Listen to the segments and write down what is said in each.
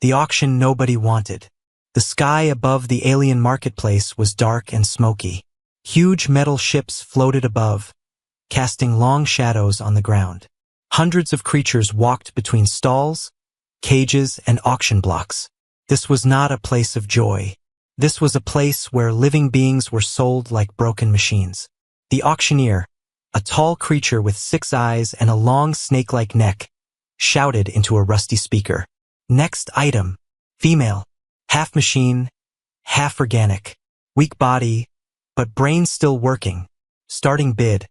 The auction nobody wanted. The sky above the alien marketplace was dark and smoky. Huge metal ships floated above, casting long shadows on the ground. Hundreds of creatures walked between stalls, cages, and auction blocks. This was not a place of joy. This was a place where living beings were sold like broken machines. The auctioneer, a tall creature with 6 eyes and a long snake-like neck, shouted into a rusty speaker. Next item, female, half machine, half organic, weak body, but brain still working. Starting bid,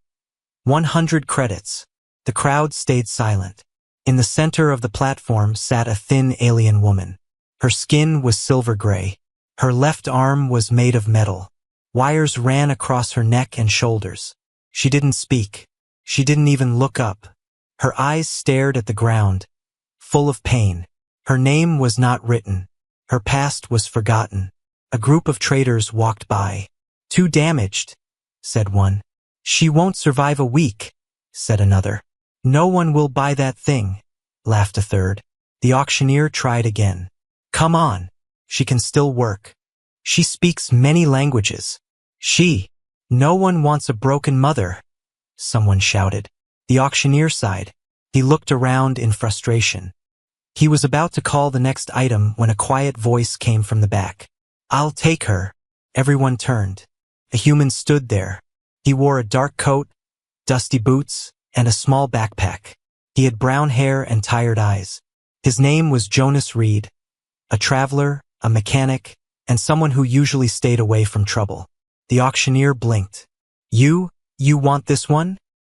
100 credits. The crowd stayed silent. In the center of the platform sat a thin alien woman. Her skin was silver gray. Her left arm was made of metal. Wires ran across her neck and shoulders. She didn't speak. She didn't even look up. Her eyes stared at the ground, full of pain. Her name was not written. Her past was forgotten. A group of traders walked by. Too damaged, said one. She won't survive a week, said another. No one will buy that thing, laughed a third. The auctioneer tried again. Come on, she can still work. She speaks many languages. No one wants a broken mother, someone shouted. The auctioneer sighed. He looked around in frustration. He was about to call the next item when a quiet voice came from the back. I'll take her. Everyone turned. A human stood there. He wore a dark coat, dusty boots, and a small backpack. He had brown hair and tired eyes. His name was Jonas Reed, a traveler, a mechanic, and someone who usually stayed away from trouble. The auctioneer blinked. You want this one?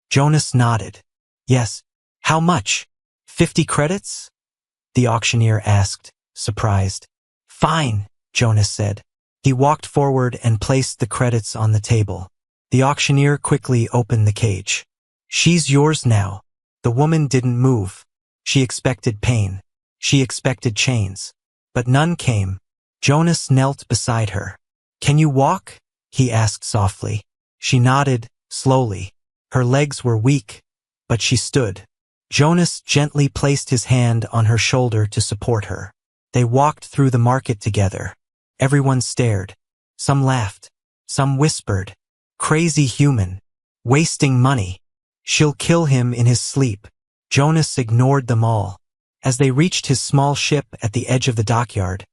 Jonas nodded. Yes. How much? 50 credits? The auctioneer asked, surprised. Fine, Jonas said. He walked forward and placed the credits on the table. The auctioneer quickly opened the cage. She's yours now. The woman didn't move. She expected pain. She expected chains. But none came. Jonas knelt beside her. Can you walk? He asked softly. She nodded, slowly. Her legs were weak, but she stood. Jonas gently placed his hand on her shoulder to support her. They walked through the market together. Everyone stared. Some laughed. Some whispered. Crazy human. Wasting money. She'll kill him in his sleep. Jonas ignored them all. As they reached his small ship at the edge of the dockyard,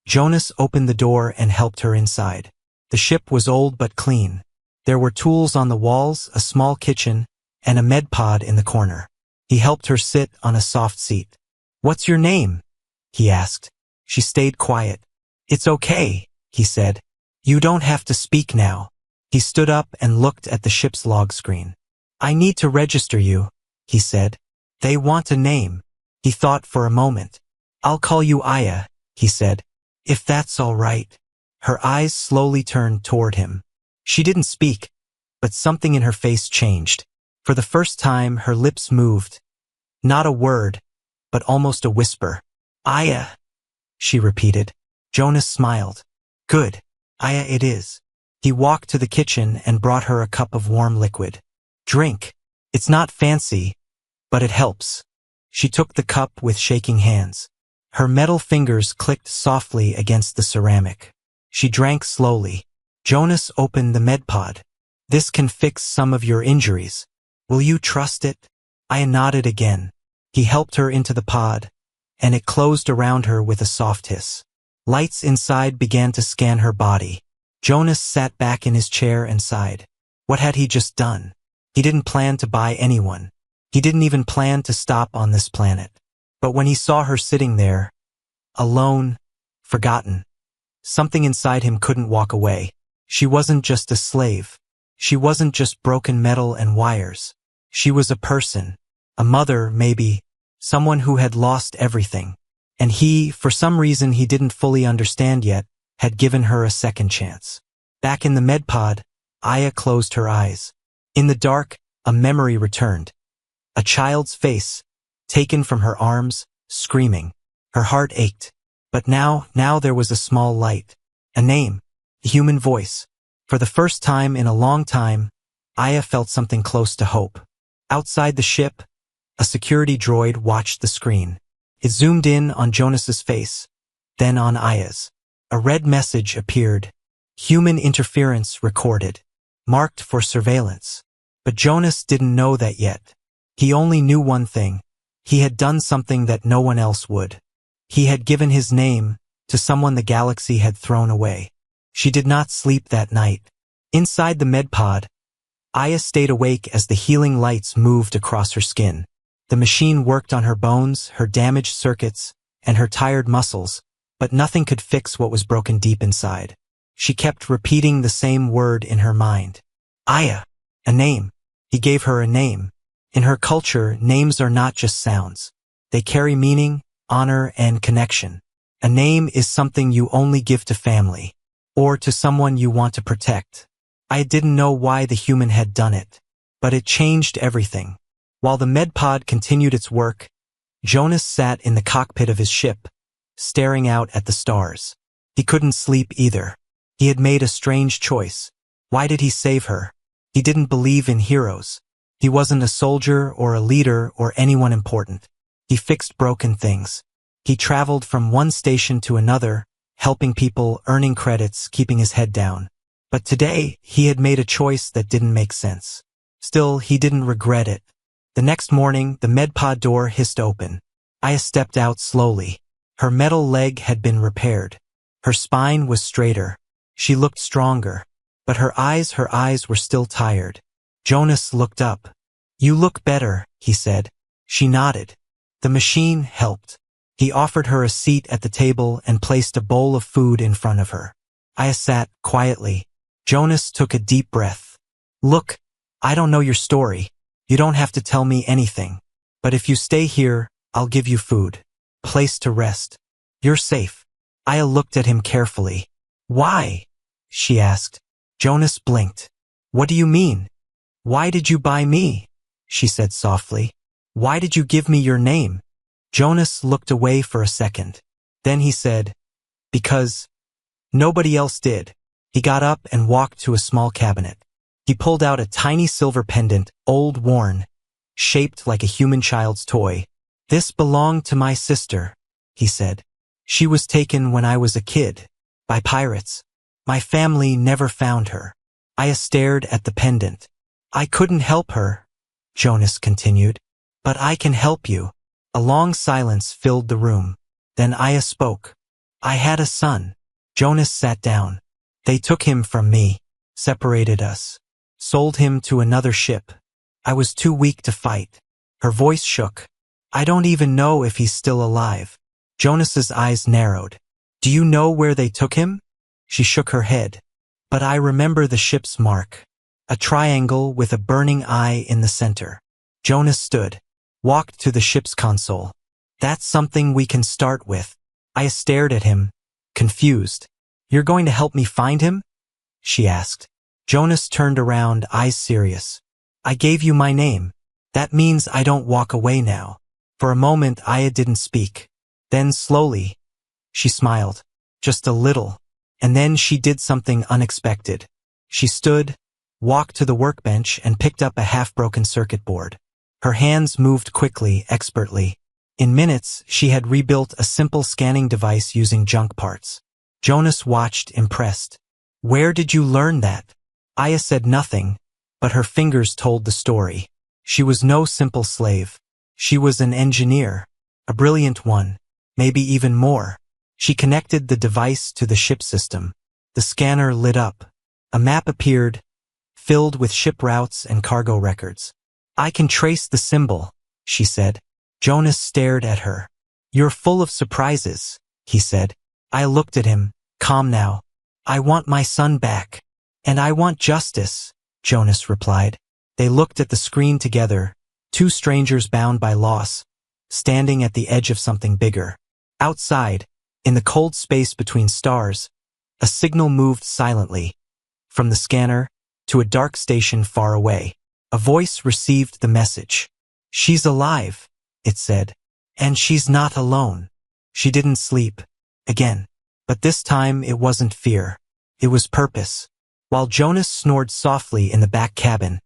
Jonas opened the door and helped her inside. The ship was old but clean. There were tools on the walls, a small kitchen, and a med pod in the corner. He helped her sit on a soft seat. What's your name? He asked. She stayed quiet. It's okay, he said. You don't have to speak now. He stood up and looked at the ship's log screen. I need to register you, he said. They want a name. He thought for a moment. I'll call you Aya, he said. If that's all right. Her eyes slowly turned toward him. She didn't speak, but something in her face changed. For the first time, her lips moved. Not a word, but almost a whisper. Aya, she repeated. Jonas smiled. Good. Aya it is. He walked to the kitchen and brought her a cup of warm liquid. Drink. It's not fancy, but it helps. She took the cup with shaking hands. Her metal fingers clicked softly against the ceramic. She drank slowly. Jonas opened the med pod. This can fix some of your injuries. Will you trust it? Aya nodded again. He helped her into the pod, and it closed around her with a soft hiss. Lights inside began to scan her body. Jonas sat back in his chair and sighed. What had he just done? He didn't plan to buy anyone. He didn't even plan to stop on this planet. But when he saw her sitting there, alone, forgotten, something inside him couldn't walk away. She wasn't just a slave. She wasn't just broken metal and wires. She was a person, a mother maybe, someone who had lost everything. And he, for some reason he didn't fully understand yet, had given her a second chance. Back in the med pod, Aya closed her eyes. In the dark, a memory returned. A child's face, taken from her arms, screaming. Her heart ached. But now there was a small light. A name. A human voice. For the first time in a long time, Aya felt something close to hope. Outside the ship, a security droid watched the screen. It zoomed in on Jonas's face, then on Aya's. A red message appeared. Human interference recorded. Marked for surveillance. But Jonas didn't know that yet. He only knew one thing. He had done something that no one else would. He had given his name to someone the galaxy had thrown away. She did not sleep that night. Inside the medpod, Aya stayed awake as the healing lights moved across her skin. The machine worked on her bones, her damaged circuits, and her tired muscles, but nothing could fix what was broken deep inside. She kept repeating the same word in her mind. Aya. A name. He gave her a name. In her culture, names are not just sounds. They carry meaning, honor, and connection. A name is something you only give to family, or to someone you want to protect. I didn't know why the human had done it, but it changed everything. While the medpod continued its work, Jonas sat in the cockpit of his ship, staring out at the stars. He couldn't sleep either. He had made a strange choice. Why did he save her? He didn't believe in heroes. He wasn't a soldier or a leader or anyone important. He fixed broken things. He traveled from one station to another, helping people, earning credits, keeping his head down. But today, he had made a choice that didn't make sense. Still, he didn't regret it. The next morning, the medpod door hissed open. Aya stepped out slowly. Her metal leg had been repaired. Her spine was straighter. She looked stronger. But her eyes were still tired. Jonas looked up. You look better, he said. She nodded. The machine helped. He offered her a seat at the table and placed a bowl of food in front of her. Aya sat quietly. Jonas took a deep breath. Look, I don't know your story. You don't have to tell me anything. But if you stay here, I'll give you food. Place to rest. You're safe. Aya looked at him carefully. Why? She asked. Jonas blinked. What do you mean? Why did you buy me? She said softly. Why did you give me your name? Jonas looked away for a second. Then he said, because nobody else did. He got up and walked to a small cabinet. He pulled out a tiny silver pendant, old worn, shaped like a human child's toy. This belonged to my sister, he said. She was taken when I was a kid, by pirates. My family never found her. Aya stared at the pendant. I couldn't help her, Jonas continued. But I can help you. A long silence filled the room. Then Aya spoke. I had a son. Jonas sat down. They took him from me, separated us, sold him to another ship. I was too weak to fight. Her voice shook. I don't even know if he's still alive. Jonas's eyes narrowed. Do you know where they took him? She shook her head. But I remember the ship's mark. A triangle with a burning eye in the center. Jonas stood, walked to the ship's console. That's something we can start with. I stared at him, confused. You're going to help me find him? She asked. Jonas turned around, eyes serious. I gave you my name. That means I don't walk away now. For a moment, Aya didn't speak. Then slowly, she smiled. Just a little. And then she did something unexpected. She stood, walked to the workbench and picked up a half-broken circuit board. Her hands moved quickly, expertly. In minutes, she had rebuilt a simple scanning device using junk parts. Jonas watched, impressed. Where did you learn that? Aya said nothing, but her fingers told the story. She was no simple slave. She was an engineer, a brilliant one, maybe even more. She connected the device to the ship system. The scanner lit up. A map appeared, filled with ship routes and cargo records. I can trace the symbol, she said. Jonas stared at her. You're full of surprises, he said. I looked at him, calm now. I want my son back. And I want justice, Jonas replied. They looked at the screen together, two strangers bound by loss, standing at the edge of something bigger. Outside, in the cold space between stars, a signal moved silently, from the scanner to a dark station far away. A voice received the message. She's alive, it said. And she's not alone. She didn't sleep. Again. But this time it wasn't fear. It was purpose. While Jonas snored softly in the back cabin,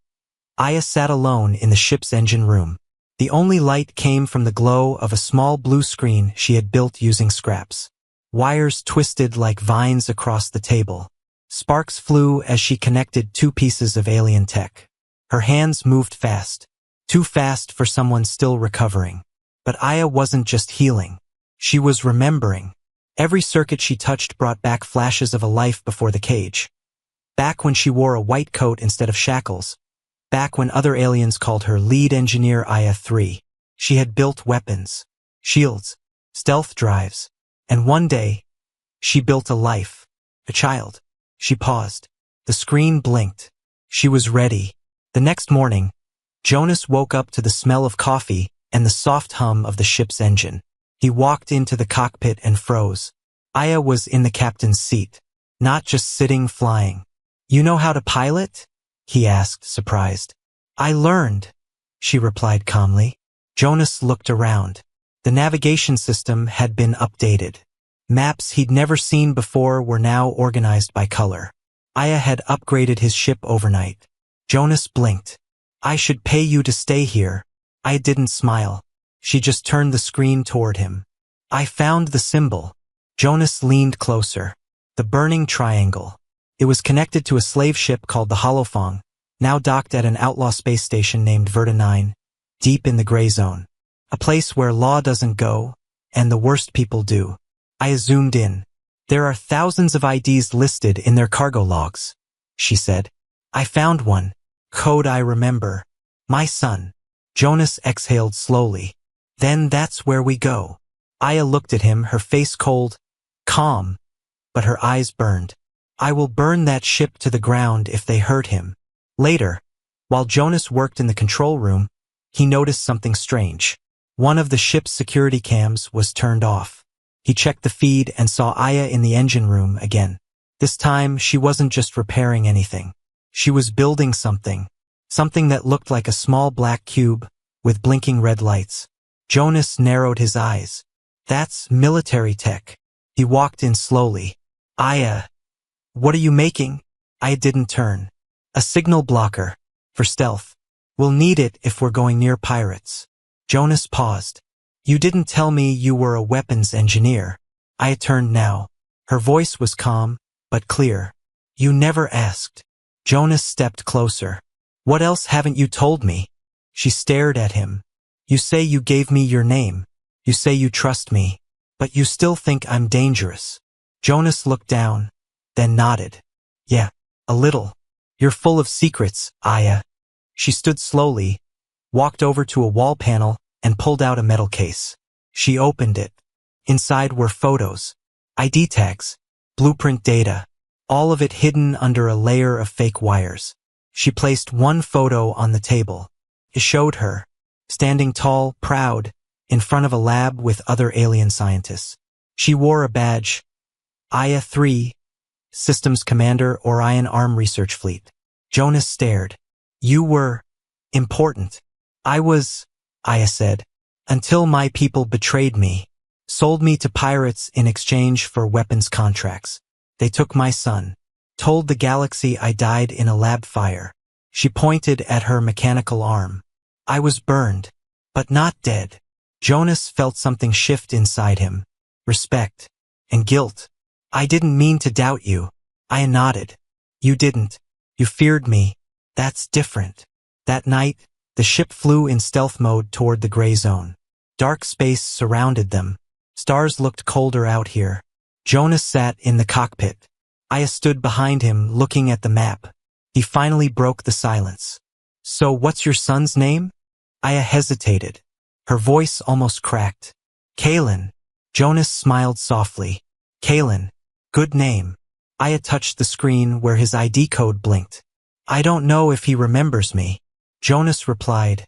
Aya sat alone in the ship's engine room. The only light came from the glow of a small blue screen she had built using scraps. Wires twisted like vines across the table. Sparks flew as she connected two pieces of alien tech. Her hands moved fast. Too fast for someone still recovering. But Aya wasn't just healing. She was remembering. Every circuit she touched brought back flashes of a life before the cage. Back when she wore a white coat instead of shackles. Back when other aliens called her lead engineer Aya 3. She had built weapons, shields, stealth drives. And one day, she built a life, a child. She paused. The screen blinked. She was ready. The next morning, Jonas woke up to the smell of coffee and the soft hum of the ship's engine. He walked into the cockpit and froze. Aya was in the captain's seat, not just sitting flying. "You know how to pilot?" he asked, surprised. "I learned," she replied calmly. Jonas looked around. The navigation system had been updated. Maps he'd never seen before were now organized by color. Aya had upgraded his ship overnight. Jonas blinked. "I should pay you to stay here." Aya didn't smile. She just turned the screen toward him. "I found the symbol." Jonas leaned closer. The burning triangle. It was connected to a slave ship called the Holofong, now docked at an outlaw space station named Verta 9, deep in the gray zone. A place where law doesn't go, and the worst people do. I zoomed in. "There are thousands of IDs listed in their cargo logs," she said. "I found one. Code I remember. My son." Jonas exhaled slowly. "Then that's where we go." Aya looked at him, her face cold, calm, but her eyes burned. "I will burn that ship to the ground if they hurt him." Later, while Jonas worked in the control room, he noticed something strange. One of the ship's security cams was turned off. He checked the feed and saw Aya in the engine room again. This time, she wasn't just repairing anything. She was building something. Something that looked like a small black cube with blinking red lights. Jonas narrowed his eyes. "That's military tech." He walked in slowly. "Aya, what are you making?" Aya didn't turn. "A signal blocker. For stealth. We'll need it if we're going near pirates." Jonas paused. "You didn't tell me you were a weapons engineer." Aya turned now. Her voice was calm, but clear. "You never asked." Jonas stepped closer. "What else haven't you told me?" She stared at him. "You say you gave me your name. You say you trust me. But you still think I'm dangerous." Jonas looked down, then nodded. "Yeah, a little. You're full of secrets, Aya." She stood slowly, walked over to a wall panel, and pulled out a metal case. She opened it. Inside were photos, ID tags, blueprint data, all of it hidden under a layer of fake wires. She placed one photo on the table. It showed her, standing tall, proud, in front of a lab with other alien scientists. She wore a badge, Aya 3, Systems Commander, Orion Arm Research Fleet. Jonas stared. "You were important." "I was," Aya said, "until my people betrayed me, sold me to pirates in exchange for weapons contracts. They took my son, told the galaxy I died in a lab fire." She pointed at her mechanical arm. "I was burned, but not dead." Jonas felt something shift inside him. Respect. And guilt. "I didn't mean to doubt you." Aya nodded. "You didn't. You feared me. That's different." That night, the ship flew in stealth mode toward the gray zone. Dark space surrounded them. Stars looked colder out here. Jonas sat in the cockpit. Aya stood behind him, looking at the map. He finally broke the silence. "So what's your son's name?" Aya hesitated. Her voice almost cracked. "Kalen." Jonas smiled softly. "Kalen. Good name." Aya touched the screen where his ID code blinked. "I don't know if he remembers me." Jonas replied,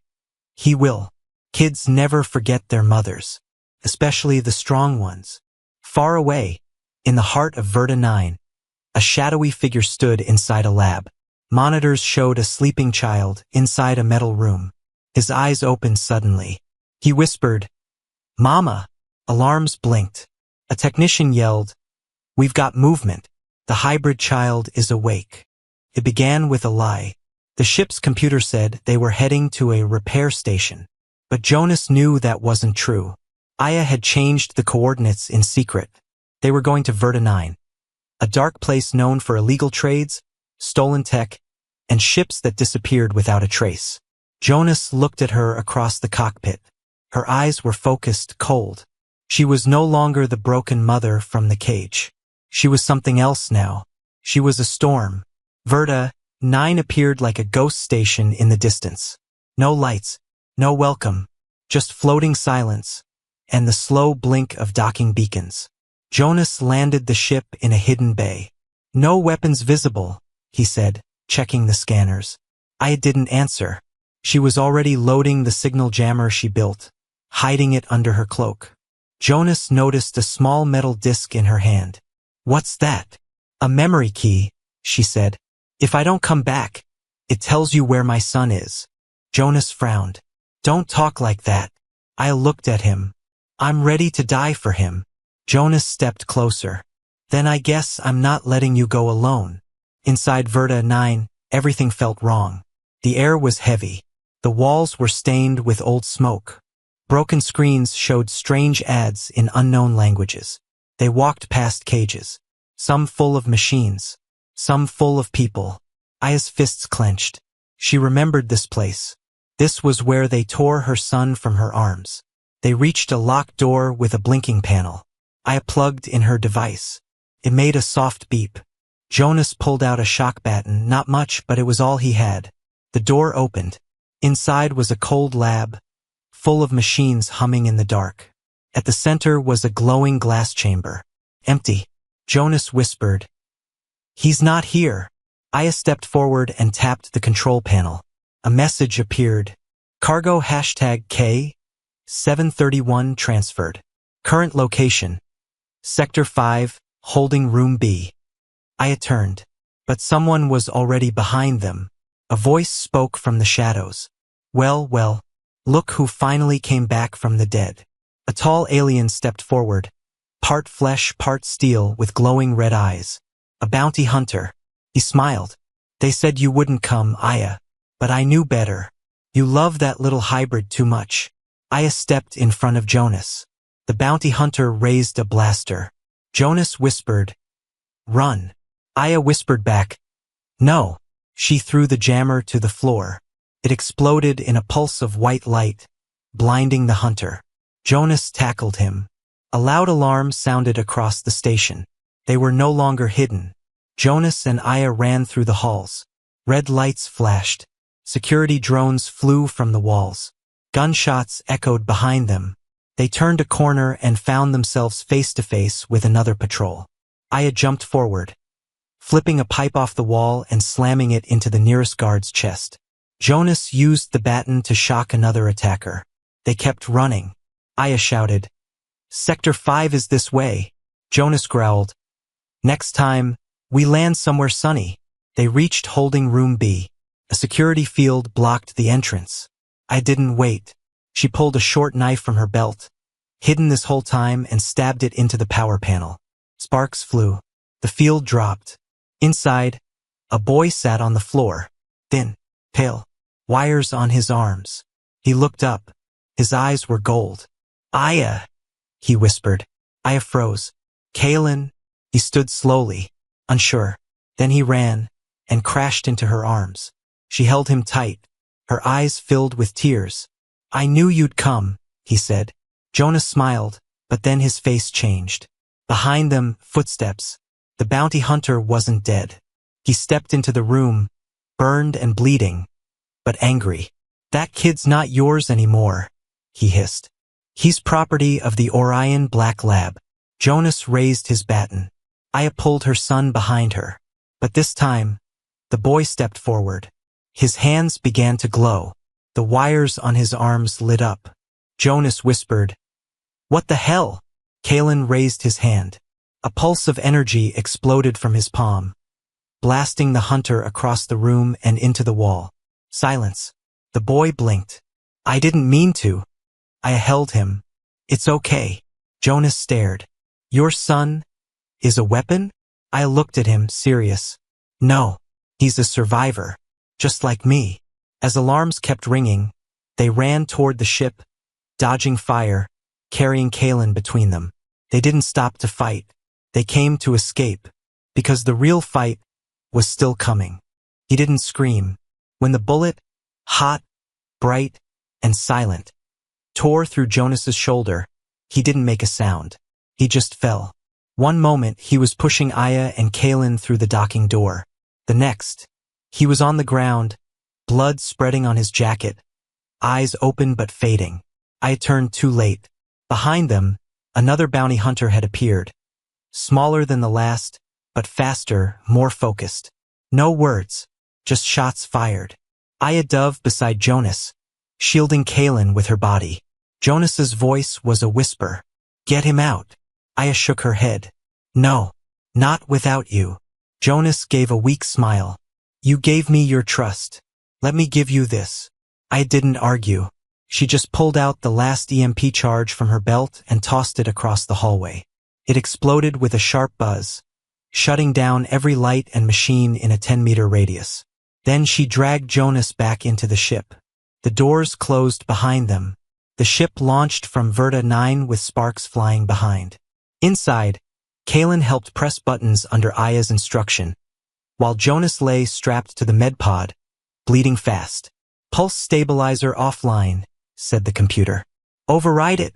"He will. Kids never forget their mothers, especially the strong ones." Far away, in the heart of Verta 9, a shadowy figure stood inside a lab. Monitors showed a sleeping child inside a metal room. His eyes opened suddenly. He whispered, "Mama!" Alarms blinked. A technician yelled, "We've got movement. The hybrid child is awake." It began with a lie. The ship's computer said they were heading to a repair station. But Jonas knew that wasn't true. Aya had changed the coordinates in secret. They were going to Verta 9, a dark place known for illegal trades, stolen tech, and ships that disappeared without a trace. Jonas looked at her across the cockpit. Her eyes were focused, cold. She was no longer the broken mother from the cage. She was something else now. She was a storm. Verta 9 appeared like a ghost station in the distance. No lights, no welcome, just floating silence, and the slow blink of docking beacons. Jonas landed the ship in a hidden bay. No weapons visible, he said, checking the scanners. Aya didn't answer. She was already loading the signal jammer she built, hiding it under her cloak. Jonas noticed a small metal disc in her hand. What's that? A memory key, she said. If I don't come back, it tells you where my son is. Jonas frowned. Don't talk like that. I looked at him. I'm ready to die for him. Jonas stepped closer. Then I guess I'm not letting you go alone. Inside Verta 9, everything felt wrong. The air was heavy. The walls were stained with old smoke. Broken screens showed strange ads in unknown languages. They walked past cages, some full of machines, some full of people. Aya's fists clenched. She remembered this place. This was where they tore her son from her arms. They reached a locked door with a blinking panel. Aya plugged in her device. It made a soft beep. Jonas pulled out a shock baton, not much, but it was all he had. The door opened. Inside was a cold lab, full of machines humming in the dark. At the center was a glowing glass chamber. Empty. Jonas whispered, "He's not here." Aya stepped forward and tapped the control panel. A message appeared. Cargo #K731 transferred. Current location: Sector 5, holding room B. Aya turned, but someone was already behind them. A voice spoke from the shadows. Well, look who finally came back from the dead." A tall alien stepped forward, part flesh, part steel, with glowing red eyes. A bounty hunter. He smiled. "They said you wouldn't come, Aya, but I knew better. You love that little hybrid too much." Aya stepped in front of Jonas. The bounty hunter raised a blaster. Jonas whispered, "Run." Aya whispered back, "No." She threw the jammer to the floor. It exploded in a pulse of white light, blinding the hunter. Jonas tackled him. A loud alarm sounded across the station. They were no longer hidden. Jonas and Aya ran through the halls. Red lights flashed. Security drones flew from the walls. Gunshots echoed behind them. They turned a corner and found themselves face to face with another patrol. Aya jumped forward, flipping a pipe off the wall and slamming it into the nearest guard's chest. Jonas used the baton to shock another attacker. They kept running. Aya shouted, "Sector 5 is this way." Jonas growled, "Next time, we land somewhere sunny." They reached holding room B. A security field blocked the entrance. I didn't wait. She pulled a short knife from her belt, hidden this whole time, and stabbed it into the power panel. Sparks flew. The field dropped. Inside, a boy sat on the floor, thin, pale, wires on his arms. He looked up. His eyes were gold. "Aya," he whispered. Aya froze. "Kaylin." He stood slowly, unsure. Then he ran and crashed into her arms. She held him tight, her eyes filled with tears. "I knew you'd come," he said. Jonas smiled, but then his face changed. Behind them, footsteps. The bounty hunter wasn't dead. He stepped into the room, burned and bleeding, but angry. "That kid's not yours anymore," he hissed. "He's property of the Orion Black Lab." Jonas raised his baton. Aya pulled her son behind her. But this time, the boy stepped forward. His hands began to glow. The wires on his arms lit up. Jonas whispered, "What the hell?" Kaylin raised his hand. A pulse of energy exploded from his palm, blasting the hunter across the room and into the wall. Silence. The boy blinked. "I didn't mean to." I held him. "It's okay." Jonas stared. "Your son is a weapon?" I looked at him, serious. "No, he's a survivor, just like me." As alarms kept ringing, they ran toward the ship, dodging fire, carrying Kalen between them. They didn't stop to fight. They came to escape, because the real fight was still coming. He didn't scream. When the bullet, hot, bright, and silent, tore through Jonas's shoulder, he didn't make a sound. He just fell. One moment, he was pushing Aya and Kalen through the docking door. The next, he was on the ground, blood spreading on his jacket, eyes open but fading. Aya turned too late. Behind them, another bounty hunter had appeared. Smaller than the last, but faster, more focused. No words, just shots fired. Aya dove beside Jonas, shielding Kalen with her body. Jonas's voice was a whisper. Get him out. Aya shook her head. No, not without you. Jonas gave a weak smile. You gave me your trust. Let me give you this. Aya didn't argue. She just pulled out the last EMP charge from her belt and tossed it across the hallway. It exploded with a sharp buzz, shutting down every light and machine in a 10-meter radius. Then she dragged Jonas back into the ship. The doors closed behind them. The ship launched from Verta 9 with sparks flying behind. Inside, Kalen helped press buttons under Aya's instruction, while Jonas lay strapped to the medpod, bleeding fast. Pulse stabilizer offline, said the computer. Override it,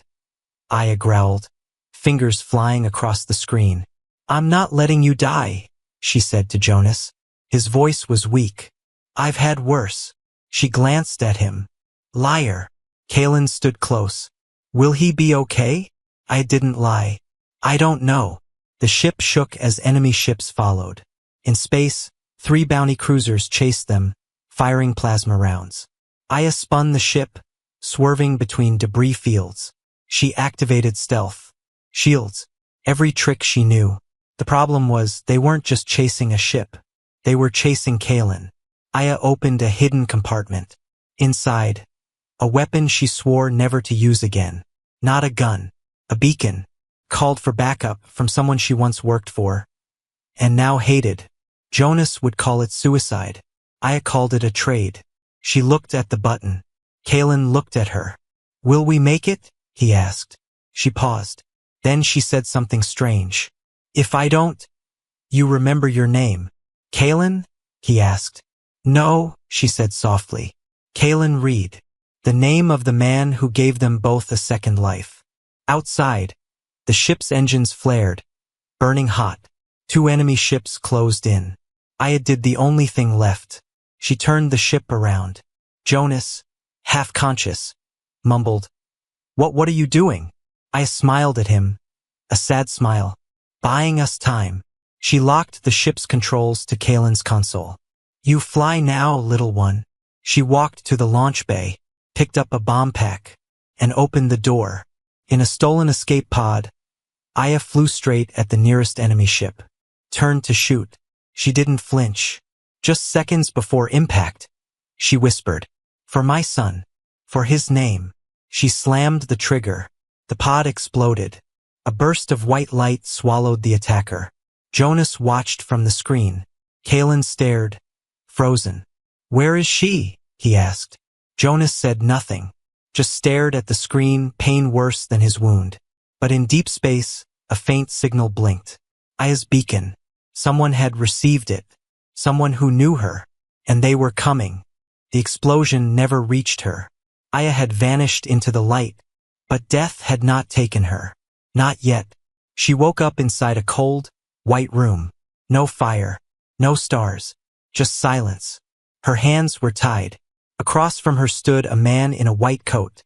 Aya growled, fingers flying across the screen. I'm not letting you die, she said to Jonas. His voice was weak. I've had worse. She glanced at him. Liar. Kalen stood close. Will he be okay? I didn't lie. I don't know. The ship shook as enemy ships followed. In space, 3 bounty cruisers chased them, firing plasma rounds. Aya spun the ship, swerving between debris fields. She activated stealth, shields, every trick she knew. The problem was they weren't just chasing a ship. They were chasing Kalen. Aya opened a hidden compartment. Inside, a weapon she swore never to use again. Not a gun, a beacon, called for backup from someone she once worked for, and now hated. Jonas would call it suicide. Aya called it a trade. She looked at the button. Kalen looked at her. Will we make it? He asked. She paused. Then she said something strange. If I don't, you remember your name. Kalen? He asked. No, she said softly. Kalen Reed. The name of the man who gave them both a second life. Outside, the ship's engines flared, burning hot. 2 enemy ships closed in. Aya did the only thing left. She turned the ship around. Jonas, half conscious, mumbled, What are you doing? Aya smiled at him, a sad smile. Buying us time. She locked the ship's controls to Kalen's console. You fly now, little one. She walked to the launch bay, picked up a bomb pack, and opened the door. In a stolen escape pod, Aya flew straight at the nearest enemy ship. Turned to shoot. She didn't flinch. Just seconds before impact, she whispered, For my son. For his name. She slammed the trigger. The pod exploded. A burst of white light swallowed the attacker. Jonas watched from the screen. Kalen stared, frozen. Where is she? He asked. Jonas said nothing, just stared at the screen, pain worse than his wound. But in deep space, a faint signal blinked. Aya's beacon. Someone had received it. Someone who knew her. And they were coming. The explosion never reached her. Aya had vanished into the light, but death had not taken her. Not yet. She woke up inside a cold, white room. No fire. No stars. Just silence. Her hands were tied. Across from her stood a man in a white coat.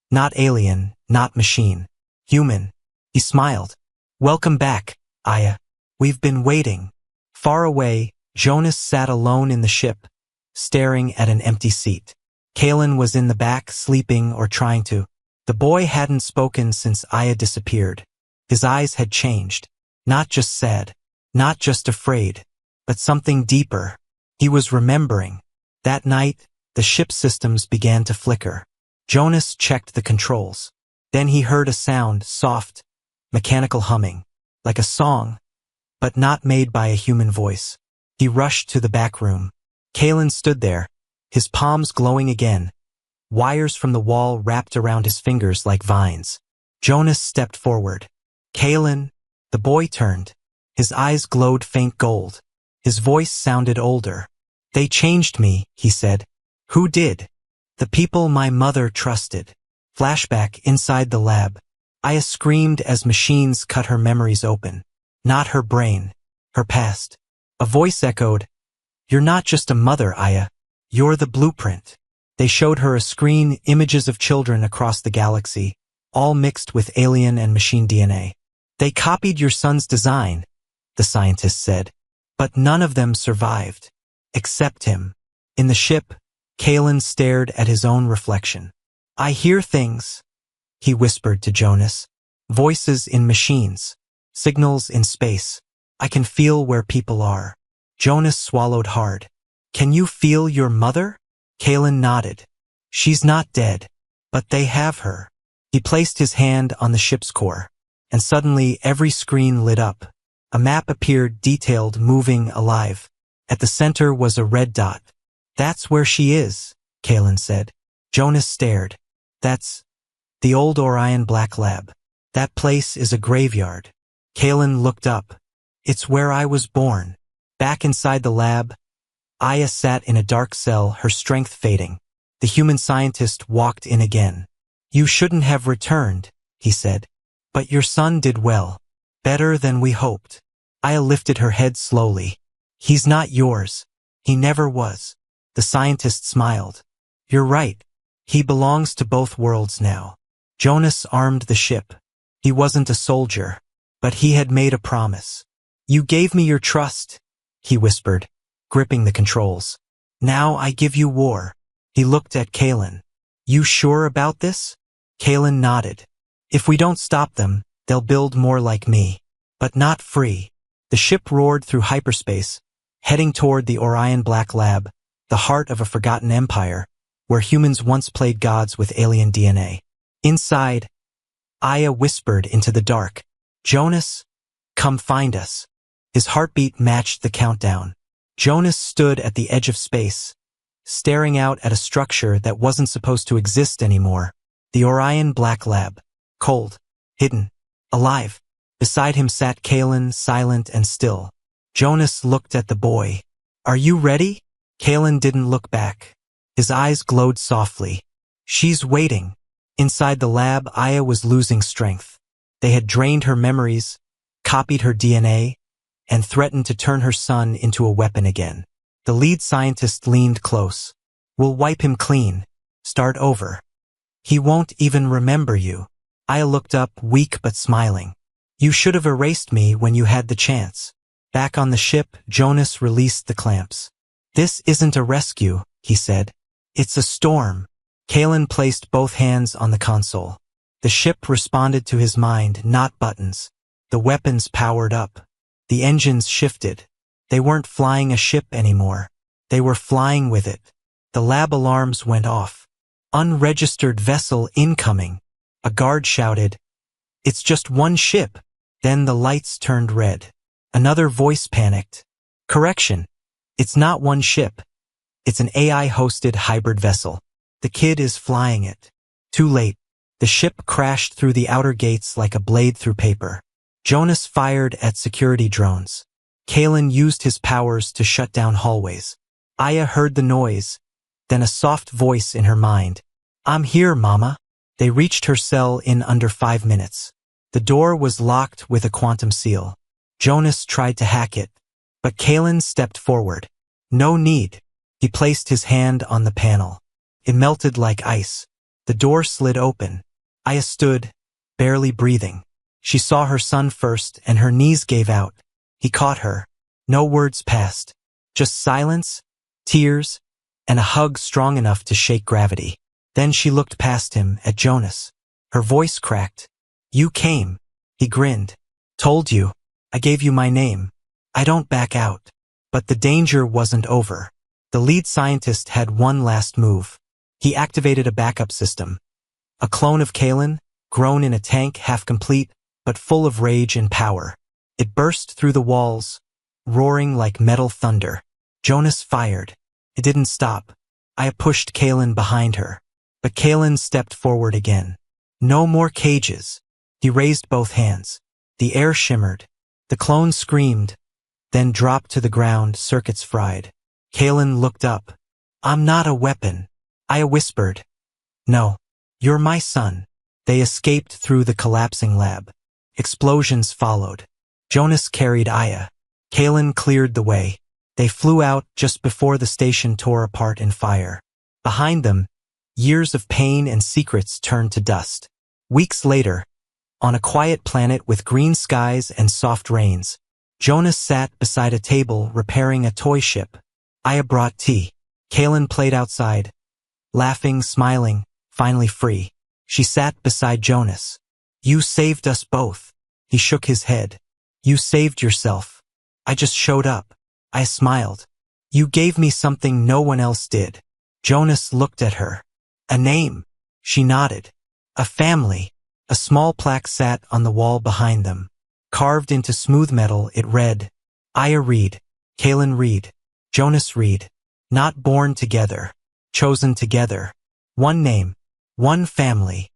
Not alien, not machine. Human. He smiled. Welcome back, Aya. We've been waiting. Far away, Jonas sat alone in the ship, staring at an empty seat. Kalen was in the back, sleeping or trying to. The boy hadn't spoken since Aya disappeared. His eyes had changed. Not just sad. Not just afraid. But something deeper. He was remembering. That night, the ship systems began to flicker. Jonas checked the controls. Then he heard a sound, soft, mechanical humming, like a song, but not made by a human voice. He rushed to the back room. Kalen stood there, his palms glowing again, Wires from the wall wrapped around his fingers like vines. Jonas stepped forward. Kalen, the boy turned. His eyes glowed faint gold. His voice sounded older. They changed me, he said. Who did? The people my mother trusted. Flashback inside the lab. Aya screamed as machines cut her memories open. Not her brain. Her past. A voice echoed, "You're not just a mother, Aya. You're the blueprint." They showed her a screen, images of children across the galaxy, all mixed with alien and machine DNA. They copied your son's design, the scientist said, but none of them survived. Except him. In the ship, Kalen stared at his own reflection. I hear things, he whispered to Jonas. Voices in machines. Signals in space. I can feel where people are. Jonas swallowed hard. Can you feel your mother? Kalen nodded. She's not dead, but they have her. He placed his hand on the ship's core, and suddenly every screen lit up. A map appeared, detailed, moving, alive. At the center was a red dot. That's where she is, Kalen said. Jonas stared. That's the old Orion Black Lab. That place is a graveyard. Kalen looked up. It's where I was born. Back inside the lab, Aya sat in a dark cell, her strength fading. The human scientist walked in again. You shouldn't have returned, he said. But your son did well. Better than we hoped. Aya lifted her head slowly. He's not yours. He never was. The scientist smiled. You're right. He belongs to both worlds now. Jonas armed the ship. He wasn't a soldier, but he had made a promise. You gave me your trust, he whispered, gripping the controls. Now I give you war. He looked at Kalen. You sure about this? Kalen nodded. If we don't stop them, they'll build more like me. But not free. The ship roared through hyperspace, heading toward the Orion Black Lab, the heart of a forgotten empire, where humans once played gods with alien DNA. Inside, Aya whispered into the dark. Jonas, come find us. His heartbeat matched the countdown. Jonas stood at the edge of space, staring out at a structure that wasn't supposed to exist anymore. The Orion Black Lab. Cold. Hidden. Alive. Beside him sat Kalen, silent and still. Jonas looked at the boy. Are you ready? Kalen didn't look back. His eyes glowed softly. She's waiting. Inside the lab, Aya was losing strength. They had drained her memories, copied her DNA, and threatened to turn her son into a weapon again. The lead scientist leaned close. We'll wipe him clean. Start over. He won't even remember you. Aya looked up, weak but smiling. You should have erased me when you had the chance. Back on the ship, Jonas released the clamps. This isn't a rescue, he said. It's a storm. Kalen placed both hands on the console. The ship responded to his mind, not buttons. The weapons powered up. The engines shifted. They weren't flying a ship anymore. They were flying with it. The lab alarms went off. Unregistered vessel incoming. A guard shouted, It's just one ship. Then the lights turned red. Another voice panicked. Correction. It's not one ship. It's an AI-hosted hybrid vessel. The kid is flying it. Too late. The ship crashed through the outer gates like a blade through paper. Jonas fired at security drones. Kalen used his powers to shut down hallways. Aya heard the noise, then a soft voice in her mind. I'm here, Mama. They reached her cell in under 5 minutes. The door was locked with a quantum seal. Jonas tried to hack it, but Kalen stepped forward. No need. He placed his hand on the panel. It melted like ice. The door slid open. Aya stood, barely breathing. She saw her son first, and her knees gave out. He caught her. No words passed. Just silence, tears, and a hug strong enough to shake gravity. Then she looked past him at Jonas. Her voice cracked. You came. He grinned. Told you. I gave you my name. I don't back out. But the danger wasn't over. The lead scientist had one last move. He activated a backup system. A clone of Kalen, grown in a tank, half complete, but full of rage and power. It burst through the walls, roaring like metal thunder. Jonas fired. It didn't stop. I pushed Kalen behind her. But Kalen stepped forward again. No more cages. He raised both hands. The air shimmered. The clone screamed, then dropped to the ground, circuits fried. Kalen looked up. I'm not a weapon. I whispered. No. You're my son. They escaped through the collapsing lab. Explosions followed. Jonas carried Aya. Kalen cleared the way. They flew out just before the station tore apart in fire. Behind them, years of pain and secrets turned to dust. Weeks later, on a quiet planet with green skies and soft rains, Jonas sat beside a table repairing a toy ship. Aya brought tea. Kalen played outside, laughing, smiling, finally free. She sat beside Jonas. You saved us both. He shook his head. You saved yourself. I just showed up. I smiled. You gave me something no one else did. Jonas looked at her. A name. She nodded. A family. A small plaque sat on the wall behind them. Carved into smooth metal, it read, Aya Reed, Kalen Reed, Jonas Reed. Not born together. Chosen together. One name. One family.